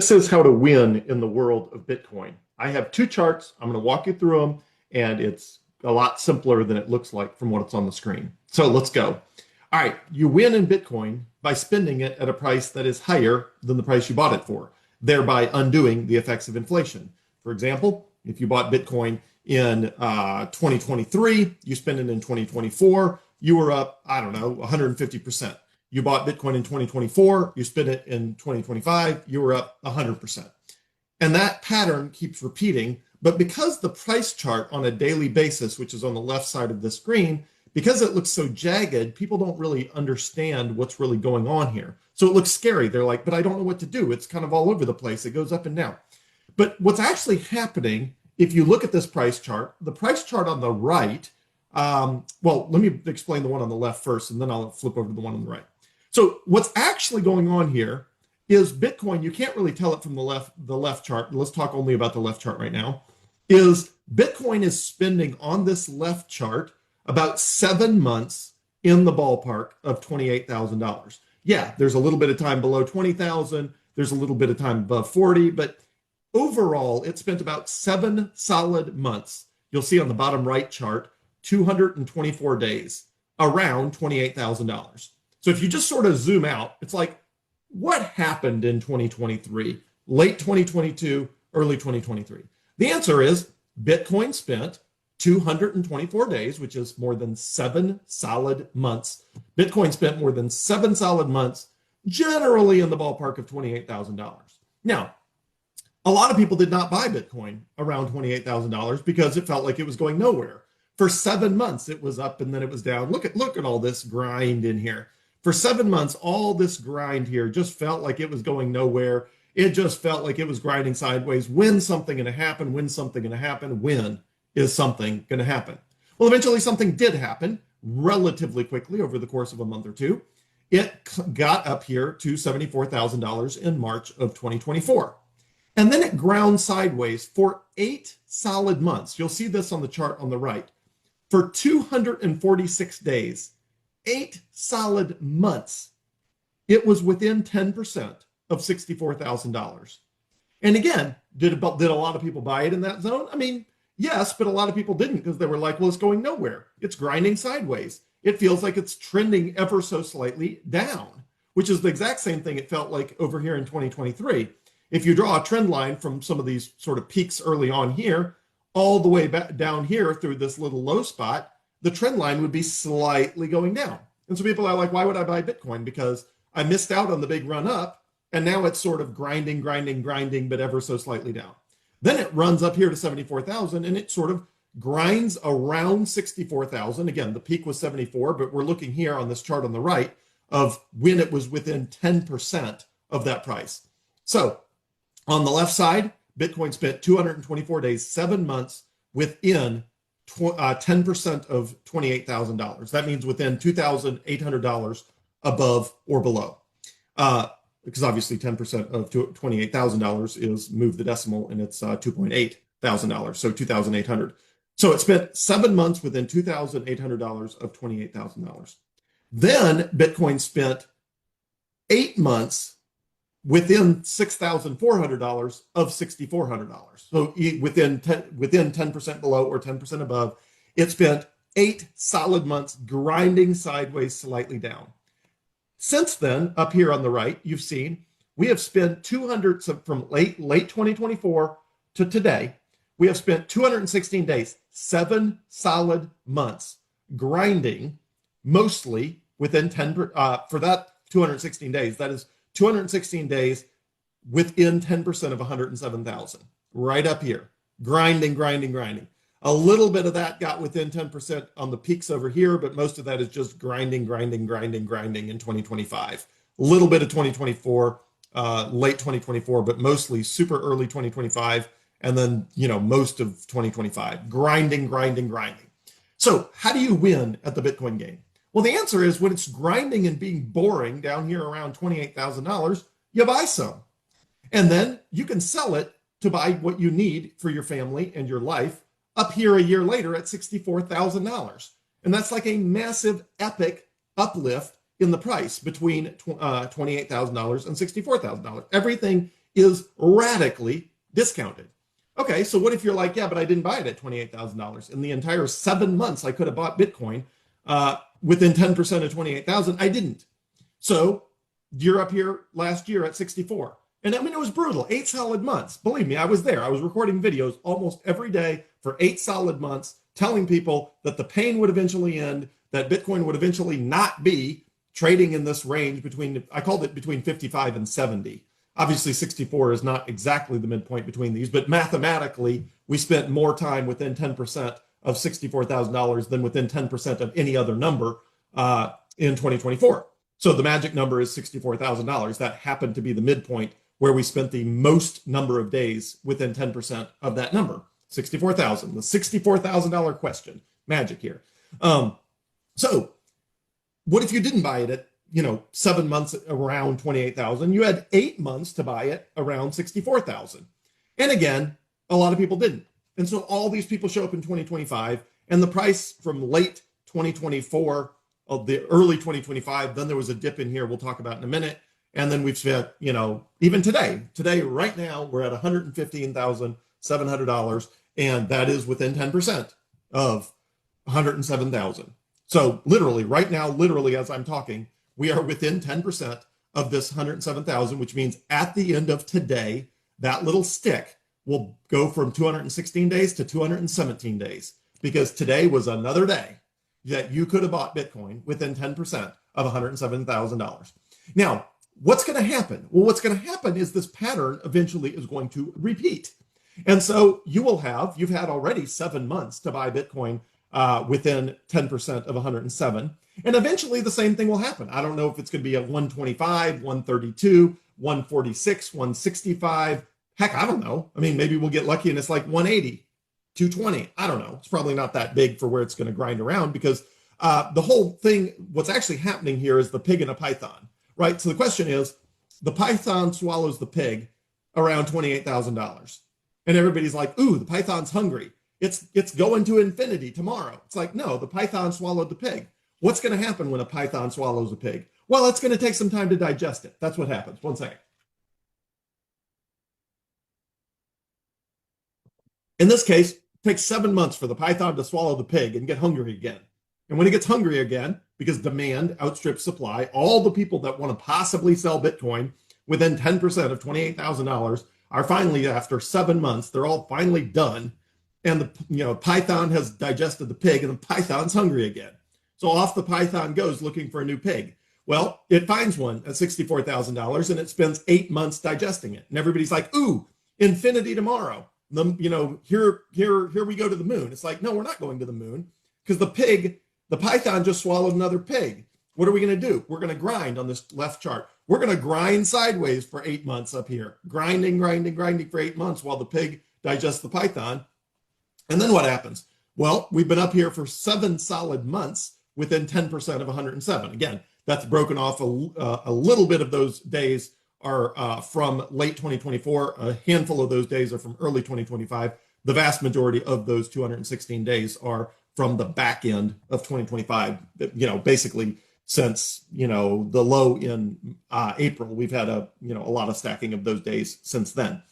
This is how to win in the world of Bitcoin. I have two charts. I'm going to walk you through them, and it's a lot simpler than it looks like from what's on the screen. So let's go. All right, you win in Bitcoin by spending it at a price that is higher than the price you bought it for, thereby undoing the effects of inflation. For example, if you bought Bitcoin in 2023, you spend it in 2024, you were up, I don't know, 150%. You bought Bitcoin in 2024, you spent it in 2025, you were up 100%. And that pattern keeps repeating. But because the price chart on a daily basis, which is on the left side of the screen, because it looks so jagged, people don't really understand what's really going on here. So it looks scary. They're like, but I don't know what to do. It's kind of all over the place. It goes up and down. But what's actually happening, if you look at this price chart, the price chart on the right, well, let me explain the one on the left first, and then I'll flip over to the one on the right. So what's actually going on here is Bitcoin, you can't really tell it from the left chart. Let's talk only about the left chart right now. Is Bitcoin is spending on this left chart about 7 months in the ballpark of $28,000. Yeah, there's a little bit of time below 20,000. There's a little bit of time above 40, but overall, it spent about 7 solid months. You'll see on the bottom right chart, 224 days, around $28,000. So if you just sort of zoom out, it's like, what happened in 2023, late 2022, early 2023? The answer is Bitcoin spent 224 days, which is more than 7 solid months. Bitcoin spent more than 7 solid months, generally in the ballpark of $28,000. Now, a lot of people did not buy Bitcoin around $28,000 because it felt like it was going nowhere. For 7 months, it was up and then it was down. Look at all this grind in here. For 7 months, all this grind here just felt like it was going nowhere. It just felt like it was grinding sideways. When's something going to happen? When's something going to happen? When is something going to happen? Well, eventually something did happen relatively quickly over the course of a month or two. It got up here to $74,000 in March of 2024. And then it ground sideways for 8 solid months. You'll see this on the chart on the right. For 246 days, 8 solid months, it was within 10% of $64,000. And again, did a lot of people buy it in that zone? I mean, yes, but a lot of people didn't because they were like, well, it's going nowhere. It's grinding sideways. It feels like it's trending ever so slightly down, which is the exact same thing it felt like over here in 2023. If you draw a trend line from some of these sort of peaks early on here, all the way back down here through this little low spot, the trend line would be slightly going down. And so people are like, why would I buy Bitcoin? Because I missed out on the big run up, and now it's sort of grinding, but ever so slightly down. Then it runs up here to 74,000, and it sort of grinds around 64,000. Again, the peak was 74, but we're looking here on this chart on the right of when it was within 10% of that price. So on the left side, Bitcoin spent 224 days, 7 months within 10% of $28,000. That means within $2,800 above or below. Because obviously 10% of $28,000 is move the decimal and it's $2,800, so $2,800. So it spent 7 months within $2,800 of $28,000. Then Bitcoin spent 8 months within $6,400 of $6,400. So within 10% below or 10% above, it spent 8 solid months grinding sideways slightly down. Since then, up here on the right, you've seen we have spent from late 2024 to today, we have spent 216 days, 7 solid months grinding, mostly within 10 for that 216 days. That is 216 days within 10% of 107,000, right up here, grinding. A little bit of that got within 10% on the peaks over here, but most of that is just grinding in 2025. A little bit of 2024, late 2024, but mostly super early 2025, and then, most of 2025, grinding. So how do you win at the Bitcoin game? Well, the answer is when it's grinding and being boring down here around $28,000, you buy some. And then you can sell it to buy what you need for your family and your life up here a year later at $64,000. And that's like a massive, epic uplift in the price between $28,000 and $64,000. Everything is radically discounted. Okay, so what if you're like, yeah, but I didn't buy it at $28,000. In the entire 7 months I could have bought Bitcoin within 10% of 28,000, I didn't. So you're up here last year at 64. And I mean, it was brutal. 8 solid months. Believe me, I was there. I was recording videos almost every day for 8 solid months, telling people that the pain would eventually end, that Bitcoin would eventually not be trading in this range between, I called it between 55 and 70. Obviously, 64 is not exactly the midpoint between these, but mathematically, we spent more time within 10% of $64,000 than within 10% of any other number in 2024. So the magic number is $64,000. That happened to be the midpoint where we spent the most number of days within 10% of that number. 64,000, the $64,000 question, magic here. So what if you didn't buy it at 7 months around 28,000? You had 8 months to buy it around 64,000. And again, a lot of people didn't. And so all these people show up in 2025, and the price from late 2024 of the early 2025, then there was a dip in here we'll talk about in a minute. And then we've spent, even today, right now, we're at $115,700, and that is within 10% of 107,000. So literally, right now, literally as I'm talking, we are within 10% of this 107,000, which means at the end of today, that little stick will go from 216 days to 217 days, because today was another day that you could have bought Bitcoin within 10% of $107,000. Now, what's going to happen? Well, what's going to happen is this pattern eventually is going to repeat. And so you've had already 7 months to buy Bitcoin within 10% of 107. And eventually the same thing will happen. I don't know if it's going to be at 125, 132, 146, 165. Heck, I don't know. I mean, maybe we'll get lucky and it's like 180, 220. I don't know. It's probably not that big for where it's going to grind around, because the whole thing, what's actually happening here is the pig and a python, right? So the question is, the python swallows the pig around $28,000. And everybody's like, ooh, the python's hungry. It's going to infinity tomorrow. It's like, no, the python swallowed the pig. What's going to happen when a python swallows a pig? Well, it's going to take some time to digest it. That's what happens. One second. In this case, it takes 7 months for the python to swallow the pig and get hungry again. And when it gets hungry again, because demand outstrips supply, all the people that want to possibly sell Bitcoin within 10% of $28,000 are finally, after 7 months, they're all finally done. And the python has digested the pig, and the python's hungry again. So off the python goes looking for a new pig. Well, it finds one at $64,000, and it spends 8 months digesting it. And everybody's like, ooh, infinity tomorrow. Here we go to the moon. It's like, no, we're not going to the moon, because the python just swallowed another pig. What are we going to do? We're going to grind on this left chart. We're going to grind sideways for 8 months up here, grinding for 8 months while the pig digests the python. And then what happens? Well, we've been up here for 7 solid months within 10% of 107. Again, that's broken off a little bit of those days are from late 2024. A handful of those days are from early 2025. The vast majority of those 216 days are from the back end of 2025. Basically since the low in April, we've had a lot of stacking of those days since then.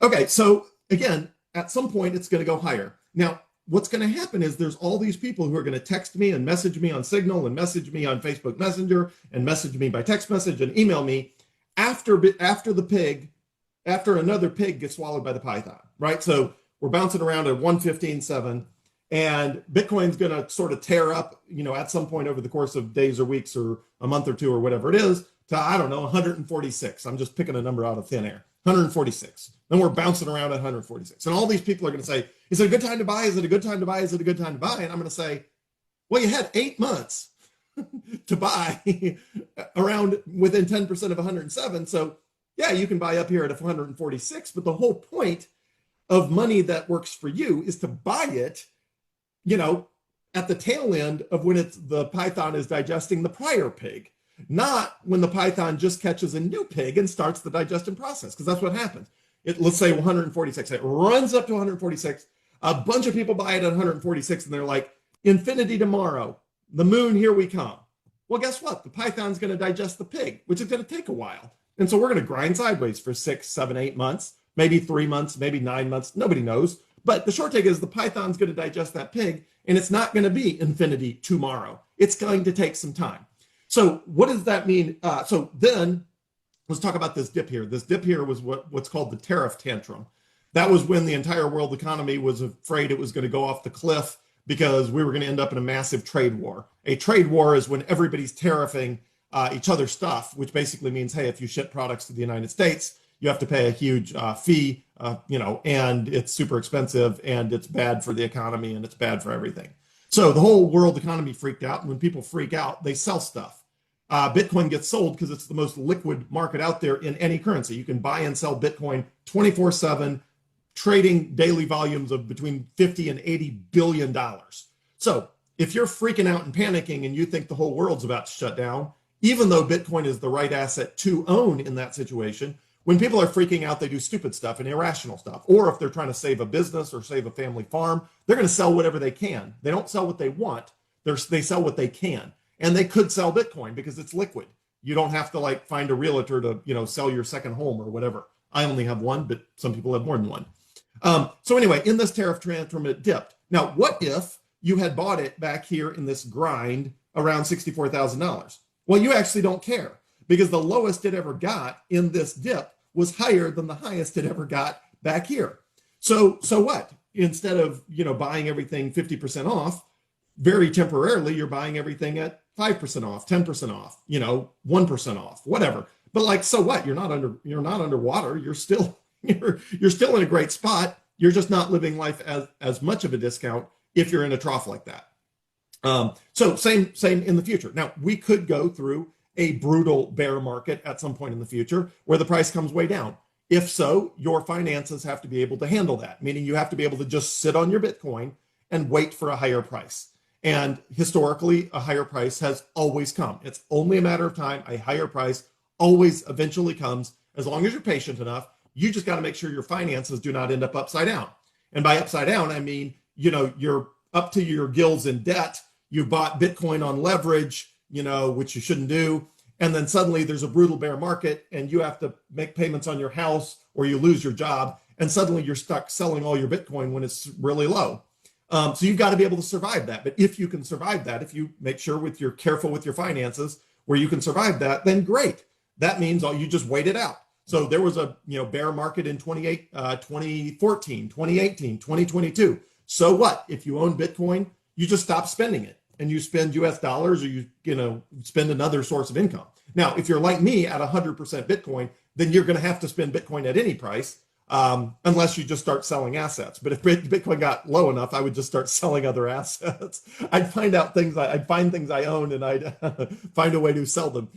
Okay, so again, at some point it's going to go higher. Now, what's going to happen is there's all these people who are going to text me and message me on Signal and message me on Facebook Messenger and message me by text message and email me after another pig gets swallowed by the python, right? So we're bouncing around at 115.7, and Bitcoin's going to sort of tear up, at some point over the course of days or weeks or a month or two or whatever it is, to, I don't know, 146. I'm just picking a number out of thin air. 146. Then we're bouncing around at 146. And all these people are going to say, is it a good time to buy? Is it a good time to buy? Is it a good time to buy? And I'm going to say, well, you had 8 months to buy around within 10% of 107. So yeah, you can buy up here at 146. But the whole point of money that works for you is to buy it, at the tail end of when the python is digesting the prior pig. Not when the python just catches a new pig and starts the digestion process, because that's what happens. Let's say 146, it runs up to 146. A bunch of people buy it at 146, and they're like, infinity tomorrow, the moon, here we come. Well, guess what? The python's going to digest the pig, which is going to take a while. And so we're going to grind sideways for 6, 7, 8 months, maybe 3 months, maybe 9 months. Nobody knows. But the short take is the python's going to digest that pig, and it's not going to be infinity tomorrow. It's going to take some time. So what does that mean? So then let's talk about this dip here. This dip here was what's called the tariff tantrum. That was when the entire world economy was afraid it was going to go off the cliff because we were going to end up in a massive trade war. A trade war is when everybody's tariffing each other's stuff, which basically means, hey, if you ship products to the United States, you have to pay a huge fee, and it's super expensive, and it's bad for the economy, and it's bad for everything. So the whole world economy freaked out, and when people freak out, they sell stuff. Bitcoin gets sold because it's the most liquid market out there in any currency. You can buy and sell Bitcoin 24/7, trading daily volumes of between 50 and 80 billion dollars. So if you're freaking out and panicking and you think the whole world's about to shut down, even though Bitcoin is the right asset to own in that situation, when people are freaking out, they do stupid stuff and irrational stuff. Or if they're trying to save a business or save a family farm, they're going to sell whatever they can. They don't sell what they want. They sell what they can. And they could sell Bitcoin because it's liquid. You don't have to like find a realtor to, sell your second home or whatever. I only have one, but some people have more than one. So anyway, in this tariff tantrum, it dipped. Now, what if you had bought it back here in this grind around $64,000? Well, you actually don't care because the lowest it ever got in this dip was higher than the highest it ever got back here. So what? Instead of, buying everything 50% off, very temporarily, you're buying everything at 5% off, 10% off, 1% off, whatever. But so what? You're not underwater. You're still in a great spot. You're just not living life as much of a discount if you're in a trough like that. So same in the future. Now, we could go through a brutal bear market at some point in the future where the price comes way down. If so, your finances have to be able to handle that, meaning you have to be able to just sit on your Bitcoin and wait for a higher price. And historically, a higher price has always come. It's only a matter of time. A higher price always eventually comes as long as you're patient enough. You just got to make sure your finances do not end up upside down. And by upside down, I mean, you're up to your gills in debt. You bought Bitcoin on leverage, which you shouldn't do. And then suddenly there's a brutal bear market and you have to make payments on your house or you lose your job. And suddenly you're stuck selling all your Bitcoin when it's really low. So you've got to be able to survive that. But if you can survive that, if you make sure you're careful with your finances where you can survive that, then great. That means you just wait it out. So there was a bear market in 2014, 2018, 2022. So what? If you own Bitcoin, you just stop spending it and you spend US dollars or you spend another source of income. Now, if you're like me at 100% Bitcoin, then you're going to have to spend Bitcoin at any price unless you just start selling assets. But if Bitcoin got low enough, I would just start selling other assets. I'd find things I own and I'd find a way to sell them.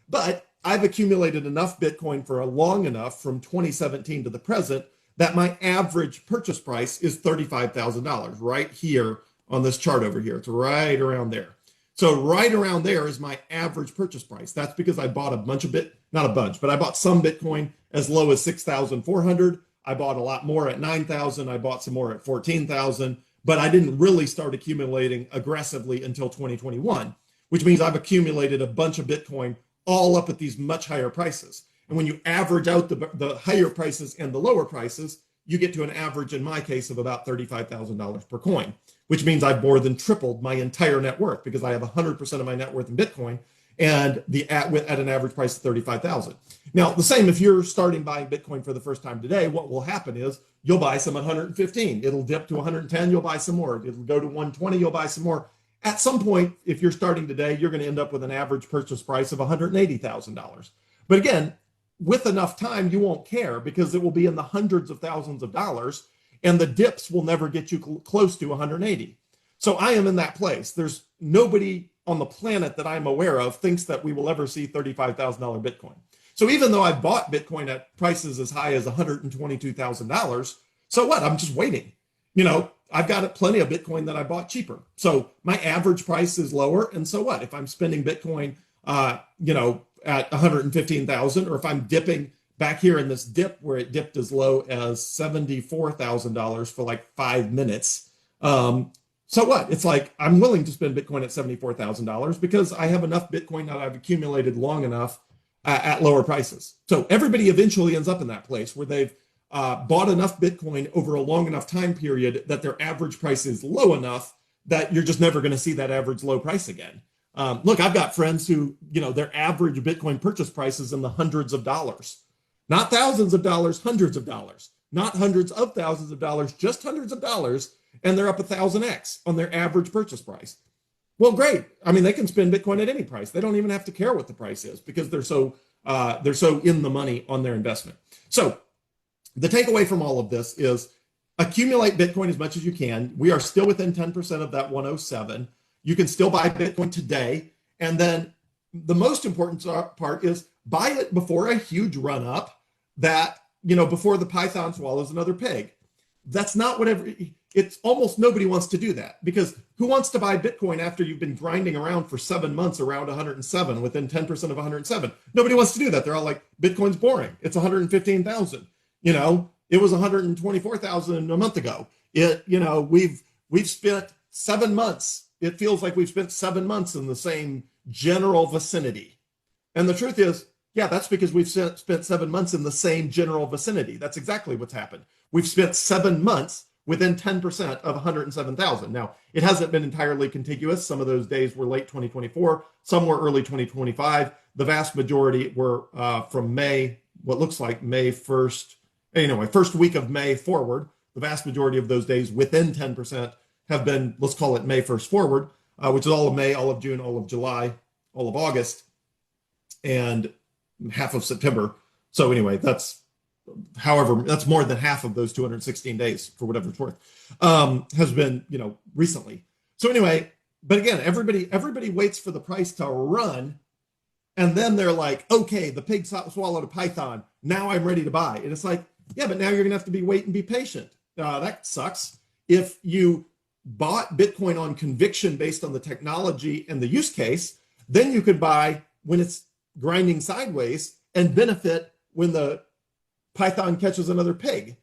But I've accumulated enough Bitcoin for long enough from 2017 to the present that my average purchase price is $35,000 right here on this chart over here. It's right around there. So right around there is my average purchase price. That's because I bought I bought some Bitcoin as low as 6,400. I bought a lot more at 9,000. I bought some more at 14,000, but I didn't really start accumulating aggressively until 2021, which means I've accumulated a bunch of Bitcoin all up at these much higher prices. And when you average out the higher prices and the lower prices, you get to an average, in my case, of about $35,000 per coin, which means I've more than tripled my entire net worth because I have 100% of my net worth in Bitcoin and at an average price of $35,000. Now, the same if you're starting buying Bitcoin for the first time today, what will happen is you'll buy some at 115. It'll dip to 110, you'll buy some more. It'll go to 120, you'll buy some more. At some point, if you're starting today, you're going to end up with an average purchase price of $180,000. But again, with enough time, you won't care because it will be in the hundreds of thousands of dollars and the dips will never get you close to 180. So I am in that place. There's nobody on the planet that I'm aware of thinks that we will ever see $35,000 Bitcoin. So even though I've bought Bitcoin at prices as high as $122,000, so what? I'm just waiting. I've got plenty of Bitcoin that I bought cheaper. So my average price is lower. And so what? If I'm spending Bitcoin, at 115,000, or if I'm dipping back here in this dip where it dipped as low as $74,000 for like 5 minutes. So what? It's like I'm willing to spend Bitcoin at $74,000 because I have enough Bitcoin that I've accumulated long enough at lower prices. So everybody eventually ends up in that place where they've bought enough Bitcoin over a long enough time period that their average price is low enough that you're just never going to see that average low price again. Look, I've got friends who, their average Bitcoin purchase price is in the hundreds of dollars, not thousands of dollars, hundreds of dollars, not hundreds of thousands of dollars, just hundreds of dollars. And they're up 1,000x on their average purchase price. Well, great. I mean, they can spend Bitcoin at any price. They don't even have to care what the price is because they're so in the money on their investment. So the takeaway from all of this is accumulate Bitcoin as much as you can. We are still within 10% of that 107. You can still buy Bitcoin today. And then the most important part is buy it before a huge run up that, before the Python swallows another pig. That's not it's almost nobody wants to do that, because who wants to buy Bitcoin after you've been grinding around for 7 months around 107 within 10% of 107? Nobody wants to do that. They're all like, Bitcoin's boring. It's 115,000. It was 124,000 a month ago. We've spent 7 months. It feels like we've spent 7 months in the same general vicinity. And the truth is, yeah, that's because we've spent 7 months in the same general vicinity. That's exactly what's happened. We've spent 7 months within 10% of 107,000. Now, it hasn't been entirely contiguous. Some of those days were late 2024, some were early 2025. The vast majority were from May, what looks like May 1st, first week of May forward. The vast majority of those days within 10% have been, let's call it May 1st forward, which is all of May, all of June, all of July, all of August, and half of September. So anyway, that's more than half of those 216 days, for whatever it's worth, has been, recently. So anyway, but again, everybody waits for the price to run, and then they're like, okay, the pig swallowed a python. Now I'm ready to buy. And it's like, yeah, but now you're gonna have to wait and be patient. That sucks. If you bought Bitcoin on conviction based on the technology and the use case, then you could buy when it's grinding sideways and benefit when the Python catches another pig,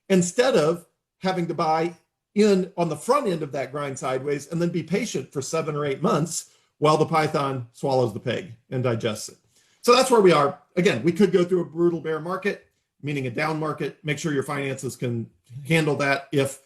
instead of having to buy in on the front end of that grind sideways and then be patient for 7 or 8 months while the Python swallows the pig and digests it. So that's where we are. Again, we could go through a brutal bear market, meaning a down market. Make sure your finances can handle that if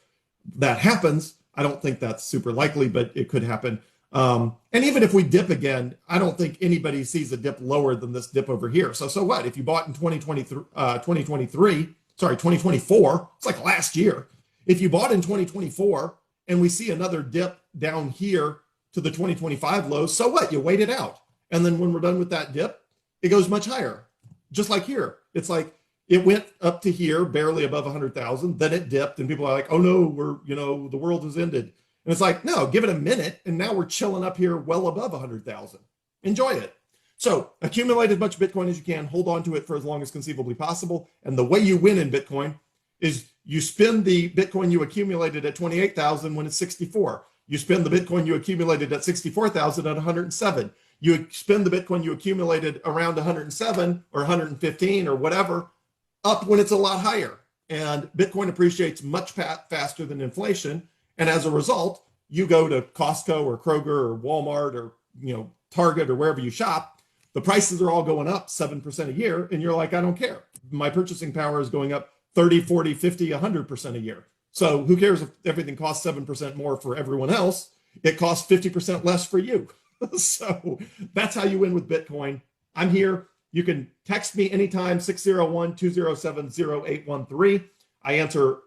that happens. I don't think that's super likely, but it could happen. And even if we dip again, I don't think anybody sees a dip lower than this dip over here. So what? If you bought in 2024, it's like last year. If you bought in 2024 and we see another dip down here to the 2025 lows, so what? You wait it out. And then when we're done with that dip, it goes much higher. Just like here. It's like it went up to here, barely above 100,000. Then it dipped and people are like, oh no, the world has ended. And it's like, no, give it a minute. And now we're chilling up here well above 100,000. Enjoy it. So accumulate as much Bitcoin as you can. Hold on to it for as long as conceivably possible. And the way you win in Bitcoin is you spend the Bitcoin you accumulated at 28,000 when it's 64. You spend the Bitcoin you accumulated at 64,000 at 107. You spend the Bitcoin you accumulated around 107 or 115 or whatever up when it's a lot higher. And Bitcoin appreciates much faster than inflation. And as a result, you go to Costco or Kroger or Walmart or Target or wherever you shop, the prices are all going up 7% a year. And you're like, I don't care. My purchasing power is going up 30, 40, 50, 100% a year. So who cares if everything costs 7% more for everyone else? It costs 50% less for you. So that's how you win with Bitcoin. I'm here. You can text me anytime, 601-207-0813. I answer,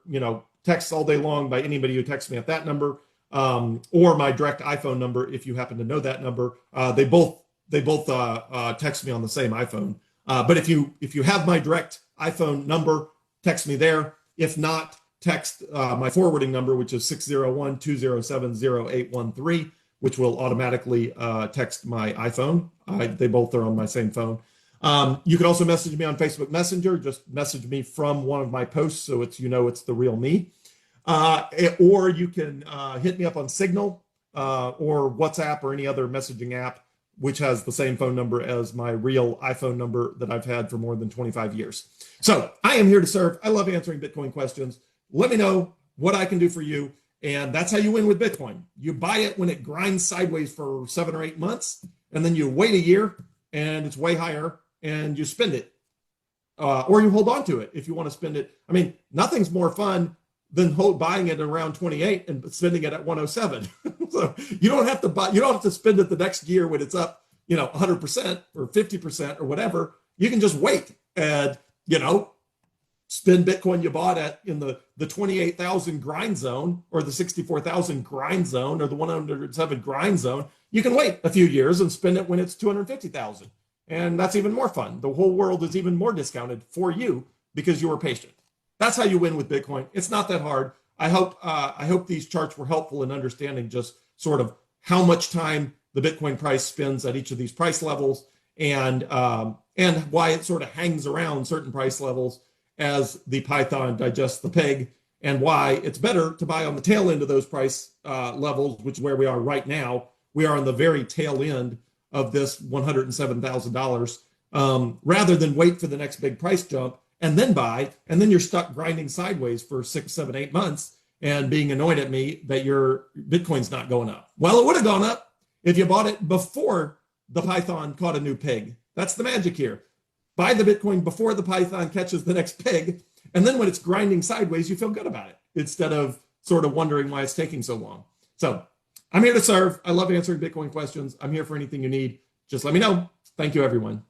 texts all day long by anybody who texts me at that number, or my direct iPhone number if you happen to know that number. They both text me on the same iPhone. But if you have my direct iPhone number, text me there. If not, text my forwarding number, which is 601-207-0813, which will automatically text my iPhone. They both are on my same phone. You can also message me on Facebook Messenger. Just message me from one of my posts so it's the real me. Or you can hit me up on Signal or WhatsApp or any other messaging app, which has the same phone number as my real iPhone number that I've had for more than 25 years. So I am here to serve. I love answering Bitcoin questions. Let me know what I can do for you. And that's how you win with Bitcoin. You buy it when it grinds sideways for 7 or 8 months, and then you wait a year and it's way higher. and you spend it, or you hold on to it if you want to spend it. I mean, nothing's more fun than buying it around 28 and spending it at 107. So you don't have to buy, you don't have to spend it the next year when it's up, 100% or 50% or whatever. You can just wait and, spend Bitcoin you bought at in the 28,000 grind zone or the 64,000 grind zone or the 107 grind zone. You can wait a few years and spend it when it's 250,000. And that's even more fun. The whole world is even more discounted for you because you were patient. That's how you win with Bitcoin. It's not that hard. I hope these charts were helpful in understanding just sort of how much time the Bitcoin price spends at each of these price levels, and why it sort of hangs around certain price levels as the Python digests the peg, and why it's better to buy on the tail end of those price levels, which is where we are right now. We are on the very tail end of this $107,000, rather than wait for the next big price jump and then buy, and then you're stuck grinding sideways for 6, 7, 8 months and being annoyed at me that your Bitcoin's not going up. Well, it would have gone up if you bought it before the Python caught a new peg. That's the magic here. Buy the Bitcoin before the Python catches the next peg, and then when it's grinding sideways, you feel good about it instead of sort of wondering why it's taking so long. So I'm here to serve. I love answering Bitcoin questions. I'm here for anything you need. Just let me know. Thank you, everyone.